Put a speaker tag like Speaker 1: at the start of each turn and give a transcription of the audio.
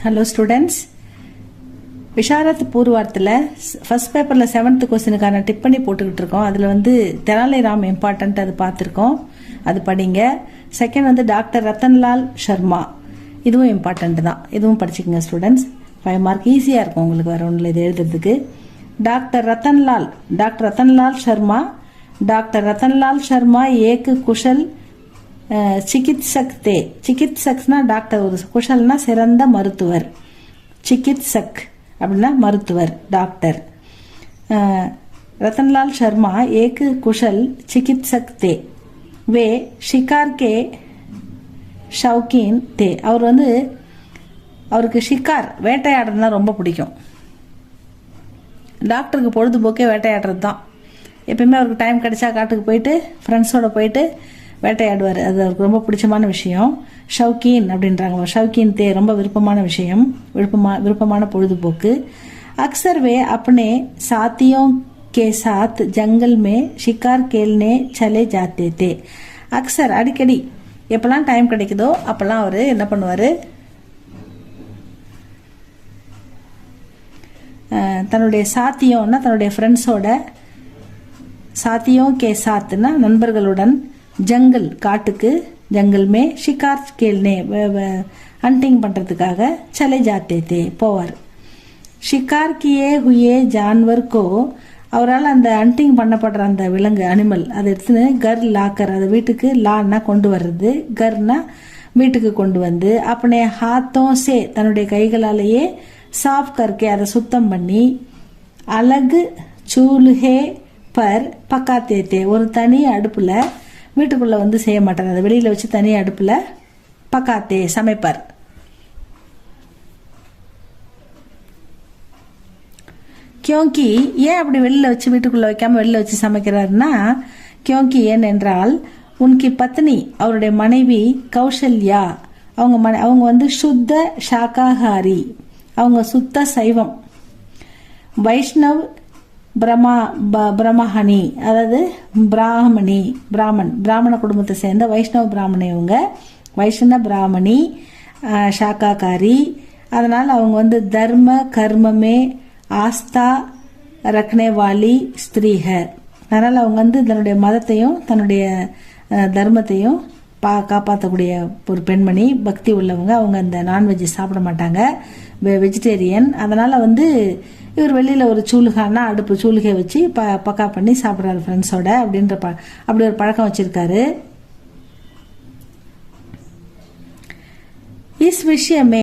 Speaker 1: Hello students. Visharad பூர்வார்த்தில் first பேப்பரில் 7th கொஸ்டினுக்கான tip பண்ணி போட்டுக்கிட்டு இருக்கோம். அதில் வந்து தெனாலிராம் இம்பார்ட்டன்ட் அது பார்த்துருக்கோம், அது படிங்க. செகண்ட் வந்து டாக்டர் ரத்தன்லால் சர்மா, இதுவும் இம்பார்ட்டன்ட் தான், இதுவும் படிச்சுக்கோங்க ஸ்டூடெண்ட்ஸ். 5 மார்க் ஈஸியாக இருக்கும் உங்களுக்கு, வேறு ஒன்றில் இது எழுதுறதுக்கு. டாக்டர் ரத்தன்லால் சர்மா டாக்டர் ரத்தன்லால் சர்மா ஏக்கு குஷல் சிகித்சக் தே. சிகித்சக்னா டாக்டர், ஒரு குஷல்னா சிறந்த மருத்துவர், சிகித்சக் அப்படின்னா மருத்துவர் டாக்டர். ரத்தன்லால் சர்மா ஏக்கு குஷல் சிகித்சக் தே. வே ஷிகார் கே ஷவுகீன் தே. அவர் வந்து அவருக்கு ஷிகார் வேட்டையாடுறதுனா ரொம்ப பிடிக்கும். டாக்டருக்கு பொழுதுபோக்கே வேட்டையாடுறது தான். எப்பயுமே அவருக்கு டைம் கிடைச்சா காட்டுக்கு போயிட்டு ஃப்ரெண்ட்ஸோட போயிட்டு வேட்டையாடுவார், அது அவருக்கு ரொம்ப பிடிச்சமான விஷயம். ஷவுகீன் அப்படின்றாங்க, ஷவுகீன் தே ரொம்ப விருப்பமான விஷயம், விருப்பமான பொழுதுபோக்கு. அக்சர் வே अपने साथियों के साथ जंगल में शिकार खेलने चले जाते थे. அக்சர் அடிக்கடி எப்பெல்லாம் டைம் கிடைக்குதோ அப்பெல்லாம் அவர் என்ன பண்ணுவார், தன்னுடைய சாத்தியம்னா தன்னுடைய ஃப்ரெண்ட்ஸோட, சாத்தியம் கே சாத்துனா நண்பர்களுடன், ஜங்கல் காட்டுக்கு, ஜங்கல் மே ஷிகார் கேள்னே ஹண்டிங் பண்ணுறதுக்காக சலே ஜாத்தே தே போவார். ஷிகார் கியே ஹுயே ஜான்வர் கோ, அவரால் அந்த ஹண்டிங் பண்ணப்படுற அந்த விலங்கு அனிமல் அதை எடுத்துன்னு கர் லாக்கர், அதை வீட்டுக்கு, லான்னா கொண்டு வர்றது, கர்னா வீட்டுக்கு கொண்டு வந்து, அப்பனே ஹாத்தோं சே தன்னுடைய கைகளாலேயே சாஃப் கர்க்கே அதை சுத்தம் பண்ணி, அலகு சூலுஹே பர் பக்காத்தே தே ஒரு தனி அடுப்பில், வீட்டுக்குள்ளே வந்து செய்ய மாட்டார், அதை வெளியில் வச்சு தனி அடுப்பில் பக்காத்தே சமைப்பார். கியோங்கி ஏன் அப்படி வெளியில் வச்சு வீட்டுக்குள்ளே வைக்காமல் வெளியில் வச்சு சமைக்கிறாருன்னா, கியோங்கி ஏனென்றால் உன்கி பத்னி அவருடைய மனைவி கௌசல்யா, அவங்க வந்து சுத்த சாகாஹாரி, அவங்க சுத்த சைவம். வைஷ்ணவ் பிரம்மஹனி அதாவது பிராமண குடும்பத்தை சேர்ந்த வைஷ்ணவ பிராமணி, இவங்க வைஷ்ணவ பிராமணி, சாக்காக்காரி. அதனால் அவங்க வந்து தர்ம கர்மமே ஆஸ்தா ரக்னேவாலி ஸ்திரீஹர். அதனால் அவங்க வந்து தன்னுடைய மதத்தையும் தன்னுடைய தர்மத்தையும் காப்பாற்றக்கூடிய ஒரு பெண்மணி, பக்தி உள்ளவங்க. அவங்க அந்த நான்வெஜ் சாப்பிட மாட்டாங்க, வெஜிடேரியன். அதனால் வந்து இவர் வெளியில் ஒரு சூலுகானா அடுப்பு சூலுகை வச்சு பக்கா பண்ணி சாப்பிட்றாரு ஃப்ரெண்ட்ஸோட, அப்படி ஒரு பழக்கம் வச்சிருக்காரு. இஸ் விஷயமே